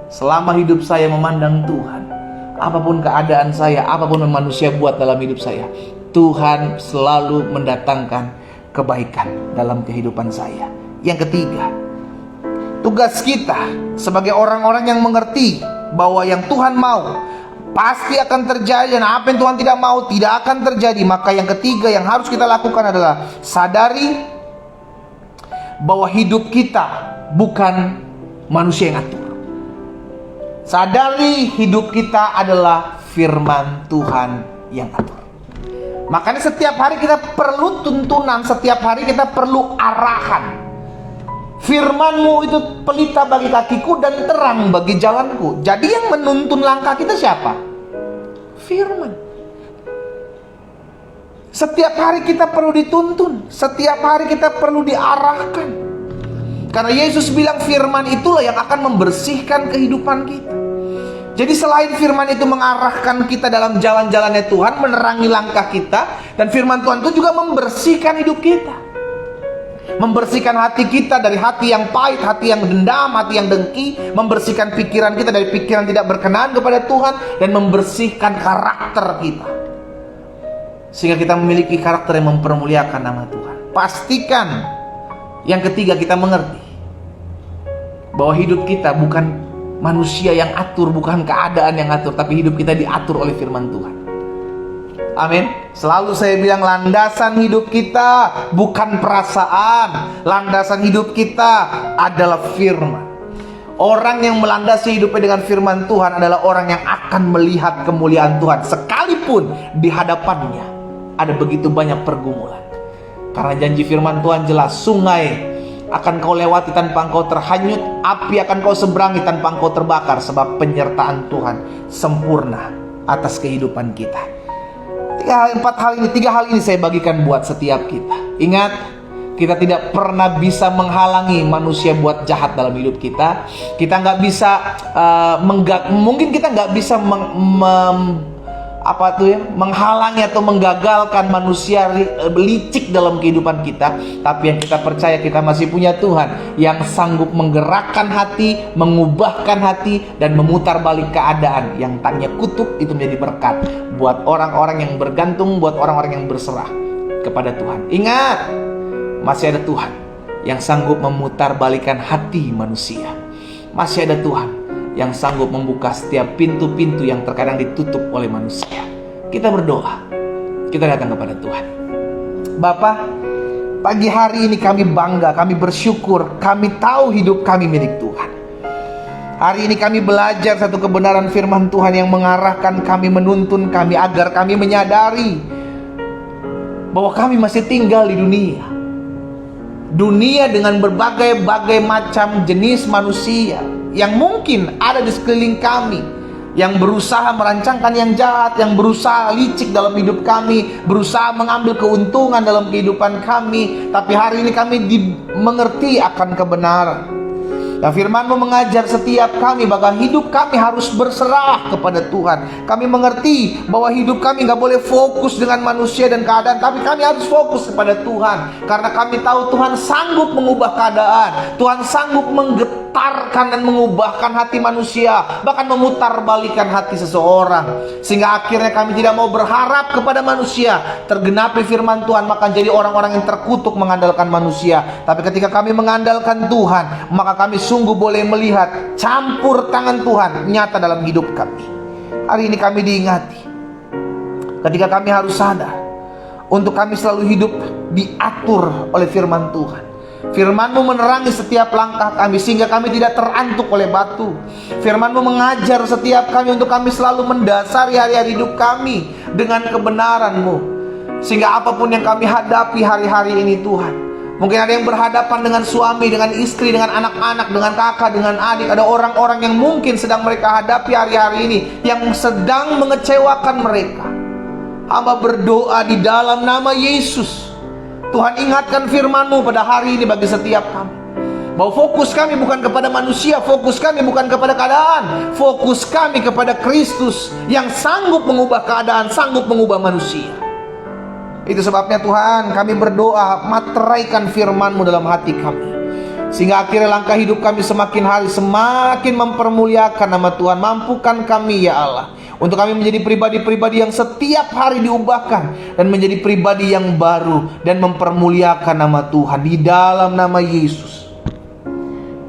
Selama hidup saya memandang Tuhan, apapun keadaan saya, apapun yang manusia buat dalam hidup saya, Tuhan selalu mendatangkan kebaikan dalam kehidupan saya. Yang ketiga, tugas kita sebagai orang-orang yang mengerti bahwa yang Tuhan mau pasti akan terjadi, dan apa yang Tuhan tidak mau tidak akan terjadi. Maka yang ketiga yang harus kita lakukan adalah sadari bahwa hidup kita bukan manusia yang atur. Sadari hidup kita adalah firman Tuhan yang atur. Makanya setiap hari kita perlu tuntunan, setiap hari kita perlu arahan. Firman-Mu itu pelita bagi kakiku dan terang bagi jalanku. Jadi yang menuntun langkah kita siapa? Firman. Setiap hari kita perlu dituntun, setiap hari kita perlu diarahkan. Karena Yesus bilang firman itulah yang akan membersihkan kehidupan kita. Jadi selain firman itu mengarahkan kita dalam jalan-jalannya Tuhan, menerangi langkah kita, dan firman Tuhan itu juga membersihkan hidup kita. Membersihkan hati kita dari hati yang pahit, hati yang dendam, hati yang dengki. Membersihkan pikiran kita dari pikiran tidak berkenan kepada Tuhan, dan membersihkan karakter kita, sehingga kita memiliki karakter yang mempermuliakan nama Tuhan. Pastikan yang ketiga, kita mengerti bahwa hidup kita bukan manusia yang atur, bukan keadaan yang atur, tapi hidup kita diatur oleh firman Tuhan. Amin. Selalu saya bilang, landasan hidup kita bukan perasaan. Landasan hidup kita adalah firman. Orang yang melandasi hidupnya dengan firman Tuhan adalah orang yang akan melihat kemuliaan Tuhan, sekalipun di hadapannya ada begitu banyak pergumulan. Karena janji firman Tuhan jelas, sungai akan kau lewati tanpa engkau terhanyut, api akan kau seberangi tanpa engkau terbakar, sebab penyertaan Tuhan sempurna atas kehidupan kita. Tiga hal ini saya bagikan buat setiap kita. Ingat, kita tidak pernah bisa menghalangi manusia buat jahat dalam hidup kita. Kita nggak bisa mungkin kita nggak bisa menghalangi atau menggagalkan manusia licik dalam kehidupan kita. Tapi yang kita percaya, kita masih punya Tuhan yang sanggup menggerakkan hati, mengubahkan hati, dan memutar balik keadaan yang tadinya kutuk itu menjadi berkat buat orang-orang yang bergantung, buat orang-orang yang berserah kepada Tuhan. Ingat, masih ada Tuhan yang sanggup memutar balikan hati manusia. Masih ada Tuhan yang sanggup membuka setiap pintu-pintu yang terkadang ditutup oleh manusia. Kita berdoa, kita datang kepada Tuhan. Bapa, pagi hari ini kami bangga, kami bersyukur, kami tahu hidup kami milik Tuhan. Hari ini kami belajar satu kebenaran firman Tuhan yang mengarahkan kami, menuntun kami, agar kami menyadari bahwa kami masih tinggal di dunia. Dunia dengan berbagai-bagai macam jenis manusia yang mungkin ada di sekeliling kami, yang berusaha merancangkan yang jahat, yang berusaha licik dalam hidup kami, berusaha mengambil keuntungan dalam kehidupan kami. Tapi hari ini kami mengerti akan kebenaran. Dan firman-Mu mengajar setiap kami bahwa hidup kami harus berserah kepada Tuhan. Kami mengerti bahwa hidup kami gak boleh fokus dengan manusia dan keadaan, tapi kami harus fokus kepada Tuhan. Karena kami tahu Tuhan sanggup mengubah keadaan, Tuhan sanggup menggetarkan dan mengubahkan hati manusia, bahkan memutar balikan hati seseorang. Sehingga akhirnya kami tidak mau berharap kepada manusia. Tergenapi firman Tuhan, maka jadi orang-orang yang terkutuk mengandalkan manusia. Tapi ketika kami mengandalkan Tuhan, maka kami sungguh boleh melihat campur tangan Tuhan nyata dalam hidup kami. Hari ini kami diingati ketika kami harus sadar untuk kami selalu hidup diatur oleh firman Tuhan. Firman-Mu menerangi setiap langkah kami sehingga kami tidak terantuk oleh batu. Firman-Mu mengajar setiap kami untuk kami selalu mendasari hari-hari hidup kami dengan kebenaran-Mu, sehingga apapun yang kami hadapi hari-hari ini Tuhan, mungkin ada yang berhadapan dengan suami, dengan istri, dengan anak-anak, dengan kakak, dengan adik. Ada orang-orang yang mungkin sedang mereka hadapi hari-hari ini yang sedang mengecewakan mereka. Hamba berdoa di dalam nama Yesus, Tuhan ingatkan firman-Mu pada hari ini bagi setiap kami, bahwa fokus kami bukan kepada manusia, fokus kami bukan kepada keadaan, fokus kami kepada Kristus yang sanggup mengubah keadaan, sanggup mengubah manusia. Itu sebabnya Tuhan, kami berdoa, materaikan firman-Mu dalam hati kami, sehingga akhirnya langkah hidup kami semakin hari semakin mempermuliakan nama Tuhan. Mampukan kami ya Allah, untuk kami menjadi pribadi-pribadi yang setiap hari diubahkan dan menjadi pribadi yang baru dan mempermuliakan nama Tuhan di dalam nama Yesus.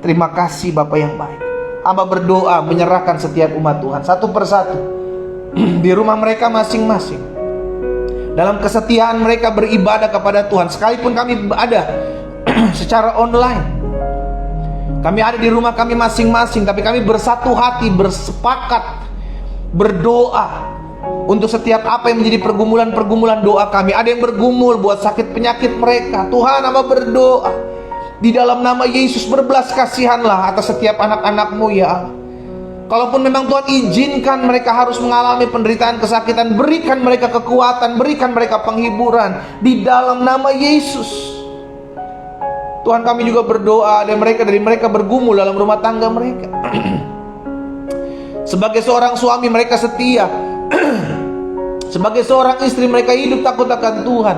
Terima kasih Bapa yang baik. Hamba berdoa menyerahkan setiap umat Tuhan satu persatu di rumah mereka masing-masing, dalam kesetiaan mereka beribadah kepada Tuhan. Sekalipun kami ada secara online, kami ada di rumah kami masing-masing, tapi kami bersatu hati, bersepakat berdoa untuk setiap apa yang menjadi pergumulan-pergumulan doa kami. Ada yang bergumul buat sakit penyakit mereka. Tuhan, hamba berdoa di dalam nama Yesus, berbelas kasihanlah atas setiap anak-anak-Mu ya Allah. Kalaupun memang Tuhan izinkan mereka harus mengalami penderitaan, kesakitan, berikan mereka kekuatan, berikan mereka penghiburan di dalam nama Yesus. Tuhan, kami juga berdoa dari mereka bergumul dalam rumah tangga mereka. Sebagai seorang suami mereka setia, sebagai seorang istri mereka hidup takut akan Tuhan.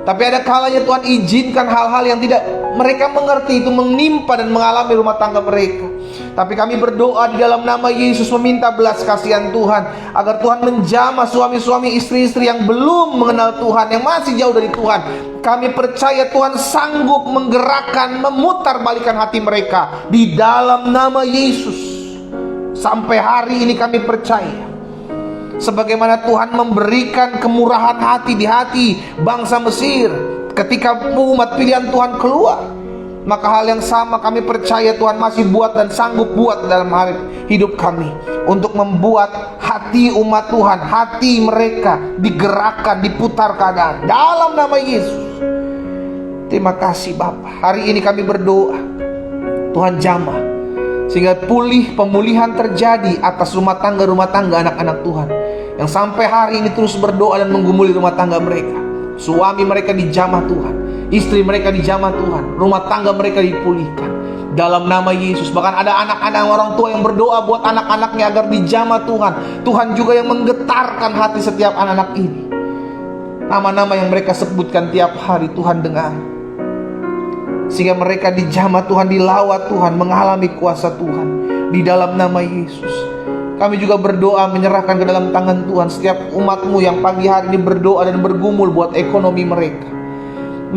Tapi ada kalanya Tuhan izinkan hal-hal yang tidak mereka mengerti itu menimpa dan mengalami rumah tangga mereka. Tapi kami berdoa di dalam nama Yesus, meminta belas kasihan Tuhan, agar Tuhan menjamah suami-suami, istri-istri yang belum mengenal Tuhan, yang masih jauh dari Tuhan. Kami percaya Tuhan sanggup menggerakkan, memutar balikan hati mereka di dalam nama Yesus. Sampai hari ini kami percaya, sebagaimana Tuhan memberikan kemurahan hati di hati bangsa Mesir ketika umat pilihan Tuhan keluar, maka hal yang sama kami percaya Tuhan masih buat dan sanggup buat dalam hidup kami, untuk membuat hati umat Tuhan, hati mereka digerakkan, diputar keadaan dalam nama Yesus. Terima kasih Bapa. Hari ini kami berdoa, Tuhan jamah sehingga pemulihan terjadi atas rumah tangga anak-anak Tuhan yang sampai hari ini terus berdoa dan menggumuli rumah tangga mereka. Suami mereka dijamah Tuhan, istri mereka dijamah Tuhan, rumah tangga mereka dipulihkan dalam nama Yesus. Bahkan ada anak-anak orang tua yang berdoa buat anak-anaknya agar dijamah Tuhan. Tuhan juga yang menggetarkan hati setiap anak-anak ini. Nama-nama yang mereka sebutkan tiap hari Tuhan dengar, sehingga mereka dijamah Tuhan, dilawat Tuhan, mengalami kuasa Tuhan di dalam nama Yesus. Kami juga berdoa menyerahkan ke dalam tangan Tuhan setiap umat-Mu yang pagi hari ini berdoa dan bergumul buat ekonomi mereka.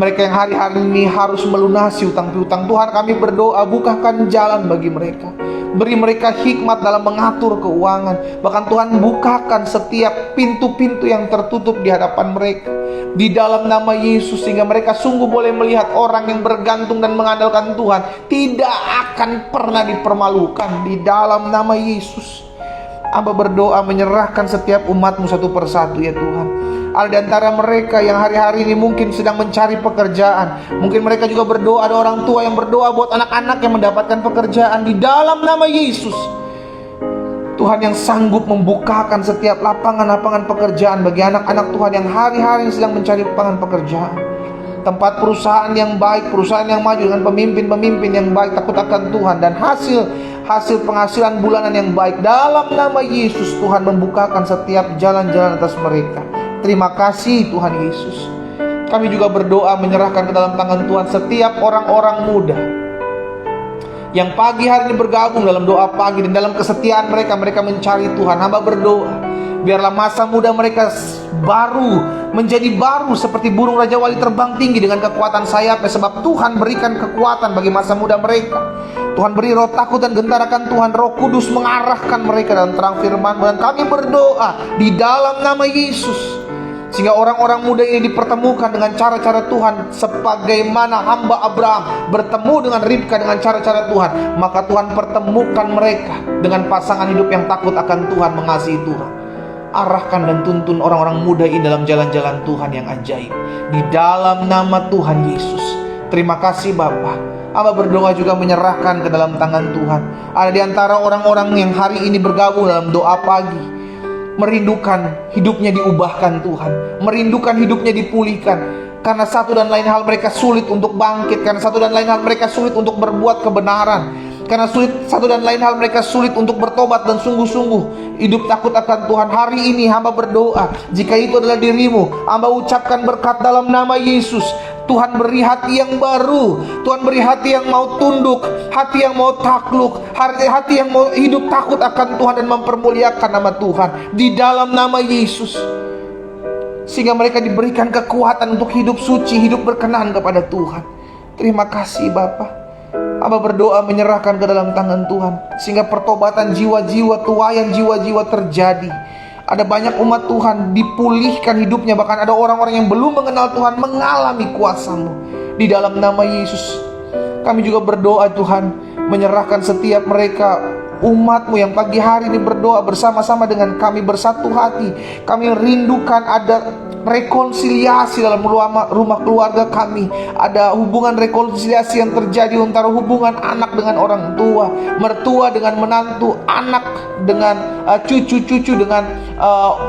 Mereka yang hari-hari ini harus melunasi utang piutang. Tuhan, kami berdoa bukakan jalan bagi mereka. Beri mereka hikmat dalam mengatur keuangan. Bahkan Tuhan bukakan setiap pintu-pintu yang tertutup di hadapan mereka di dalam nama Yesus, sehingga mereka sungguh boleh melihat orang yang bergantung dan mengandalkan Tuhan tidak akan pernah dipermalukan di dalam nama Yesus. Hamba berdoa menyerahkan setiap umat-Mu satu persatu ya Tuhan. Ada di antara mereka yang hari-hari ini mungkin sedang mencari pekerjaan. Mungkin mereka juga berdoa, ada orang tua yang berdoa buat anak-anak yang mendapatkan pekerjaan di dalam nama Yesus. Tuhan yang sanggup membukakan setiap lapangan-lapangan pekerjaan bagi anak-anak Tuhan yang hari-hari sedang mencari lapangan pekerjaan. Tempat perusahaan yang baik, perusahaan yang maju dengan pemimpin-pemimpin yang baik, takut akan Tuhan, dan hasil penghasilan bulanan yang baik. Dalam nama Yesus, Tuhan membukakan setiap jalan-jalan atas mereka. Terima kasih Tuhan Yesus. Kami juga berdoa menyerahkan ke dalam tangan Tuhan setiap orang-orang muda yang pagi hari ini bergabung dalam doa pagi, dan dalam kesetiaan mereka mencari Tuhan. Hamba berdoa Biarlah masa muda mereka menjadi baru seperti burung Raja Wali terbang tinggi dengan kekuatan sayapnya, sebab Tuhan berikan kekuatan bagi masa muda mereka. Tuhan beri roh takut dan gentar akan Tuhan. Roh Kudus mengarahkan mereka dalam terang firman-Mu. Dan kami berdoa di dalam nama Yesus, sehingga orang-orang muda ini dipertemukan dengan cara-cara Tuhan, sebagaimana hamba Abraham bertemu dengan Ribka dengan cara-cara Tuhan. Maka Tuhan pertemukan mereka dengan pasangan hidup yang takut akan Tuhan, mengasihi Tuhan. Arahkan dan tuntun orang-orang muda ini dalam jalan-jalan Tuhan yang ajaib, di dalam nama Tuhan Yesus. Terima kasih Bapa. Hamba berdoa juga menyerahkan ke dalam tangan Tuhan. Ada di antara orang-orang yang hari ini bergabung dalam doa pagi, merindukan hidupnya diubahkan Tuhan, merindukan hidupnya dipulihkan. Karena satu dan lain hal mereka sulit untuk bangkit, karena satu dan lain hal mereka sulit untuk berbuat kebenaran, karena satu dan lain hal mereka sulit untuk bertobat dan sungguh-sungguh hidup takut akan Tuhan. Hari ini hamba berdoa, jika itu adalah dirimu, hamba ucapkan berkat dalam nama Yesus. Tuhan beri hati yang baru, Tuhan beri hati yang mau tunduk, hati yang mau takluk, hati yang mau hidup takut akan Tuhan dan mempermuliakan nama Tuhan di dalam nama Yesus. Sehingga mereka diberikan kekuatan untuk hidup suci, hidup berkenan kepada Tuhan. Terima kasih Bapa. Hamba berdoa menyerahkan ke dalam tangan Tuhan, sehingga pertobatan jiwa-jiwa, tuaian jiwa-jiwa terjadi. Ada banyak umat Tuhan dipulihkan hidupnya. Bahkan ada orang-orang yang belum mengenal Tuhan mengalami kuasa-Mu. Di dalam nama Yesus kami juga berdoa Tuhan, menyerahkan setiap mereka, umat-Mu yang pagi hari ini berdoa bersama-sama dengan kami, bersatu hati. Kami rindukan ada rekonsiliasi dalam rumah keluarga kami. Ada hubungan rekonsiliasi yang terjadi antara hubungan anak dengan orang tua, mertua dengan menantu, anak dengan cucu-cucu, dengan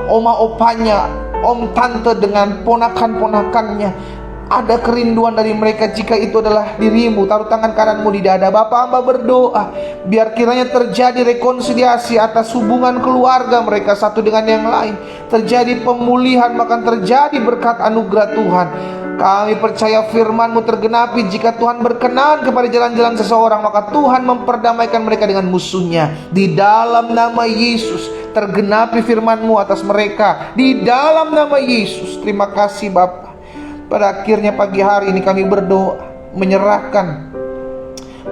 oma opanya, om tante dengan ponakan-ponakannya. Ada kerinduan dari mereka. Jika itu adalah dirimu, taruh tangan kananmu di dada. Bapa, hamba berdoa, biar kiranya terjadi rekonsiliasi atas hubungan keluarga mereka satu dengan yang lain. Terjadi pemulihan, bahkan terjadi berkat anugerah Tuhan. Kami percaya firman-Mu tergenapi. Jika Tuhan berkenan kepada jalan-jalan seseorang, maka Tuhan memperdamaikan mereka dengan musuhnya. Di dalam nama Yesus, tergenapi firman-Mu atas mereka. Di dalam nama Yesus. Terima kasih Bapa. Pada akhirnya pagi hari ini kami berdoa, menyerahkan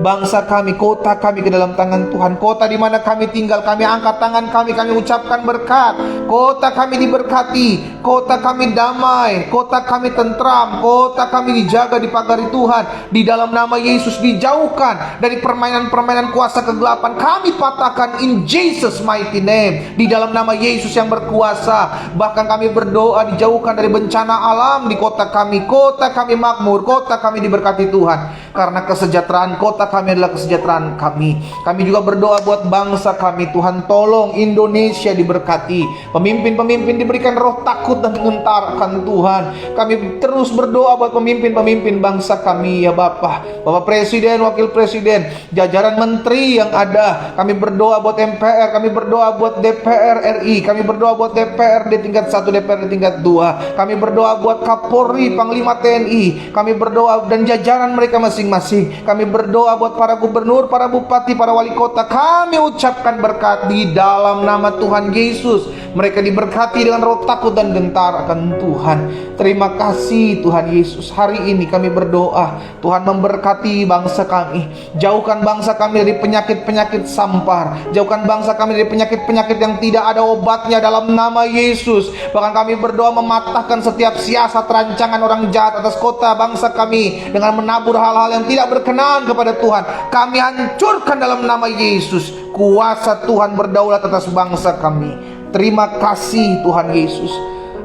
bangsa kami, kota kami ke dalam tangan Tuhan. Kota di mana kami tinggal, kami angkat tangan kami ucapkan berkat. Kota kami diberkati, kota kami damai, kota kami tentram, kota kami dijaga, dipagari Tuhan. Di dalam nama Yesus, dijauhkan dari permainan-permainan kuasa kegelapan. Kami patahkan in Jesus mighty name. Di dalam nama Yesus yang berkuasa. Bahkan kami berdoa dijauhkan dari bencana alam di kota kami. Kota kami makmur, kota kami diberkati Tuhan. Karena kesejahteraan kota kami adalah kesejahteraan kami. Kami juga berdoa buat bangsa kami. Tuhan tolong Indonesia diberkati. Pemimpin-pemimpin diberikan roh takut dan gentar akan Tuhan. Kami terus berdoa buat pemimpin-pemimpin bangsa kami ya Bapak. Bapak Presiden, Wakil Presiden, jajaran menteri yang ada. Kami berdoa buat MPR, kami berdoa buat DPR RI, kami berdoa buat DPRD tingkat 1, DPRD tingkat 2. Kami berdoa buat Kapolri, Panglima TNI. Kami berdoa dan jajaran mereka masing-masing. Kami berdoa buat para gubernur, para bupati, para wali kota. Kami ucapkan berkat di dalam nama Tuhan Yesus. Mereka diberkati dengan roh takut dan gentar akan Tuhan. Terima kasih Tuhan Yesus. Hari ini kami berdoa, Tuhan memberkati bangsa kami. Jauhkan bangsa kami dari penyakit-penyakit sampar. Jauhkan bangsa kami dari penyakit-penyakit yang tidak ada obatnya dalam nama Yesus. Bahkan kami berdoa mematahkan setiap siasat rancangan orang jahat atas kota bangsa kami dengan menabur hal-hal yang tidak berkenan kepada Tuhan. Kami hancurkan dalam nama Yesus. Kuasa Tuhan berdaulat atas bangsa kami. Terima kasih Tuhan Yesus.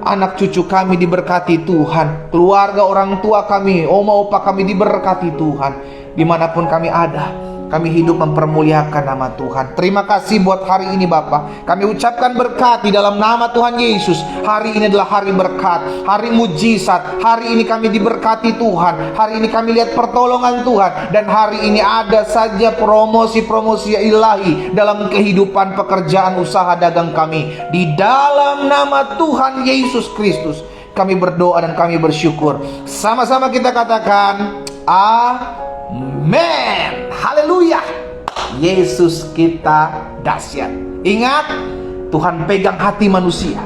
Anak cucu kami diberkati Tuhan. Keluarga orang tua kami, oma opa kami diberkati Tuhan. Dimanapun kami ada, kami hidup mempermuliakan nama Tuhan. Terima kasih buat hari ini Bapa. Kami ucapkan berkat di dalam nama Tuhan Yesus. Hari ini adalah hari berkat, hari mujizat. Hari ini kami diberkati Tuhan. Hari ini kami lihat pertolongan Tuhan. Dan hari ini ada saja promosi-promosi ilahi dalam kehidupan pekerjaan usaha dagang kami. Di dalam nama Tuhan Yesus Kristus kami berdoa dan kami bersyukur. Sama-sama kita katakan amin. Haleluya. Yesus kita dahsyat. Ingat, Tuhan pegang hati manusia.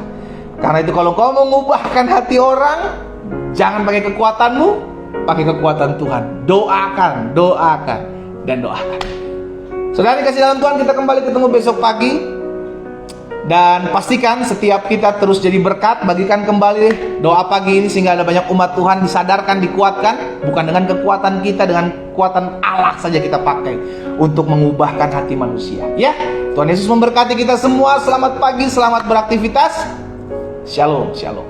Karena itu kalau kau mengubahkan hati orang, jangan pakai kekuatanmu, pakai kekuatan Tuhan. Doakan, doakan, dan doakan. Saudara dikasih dalam Tuhan, kita kembali ketemu besok pagi. Dan pastikan setiap kita terus jadi berkat. Bagikan kembali doa pagi ini sehingga ada banyak umat Tuhan disadarkan, dikuatkan. Bukan dengan kekuatan kita, dengan kekuatan Allah saja kita pakai untuk mengubahkan hati manusia. Ya, Tuhan Yesus memberkati kita semua. Selamat pagi, selamat beraktivitas. Shalom, shalom.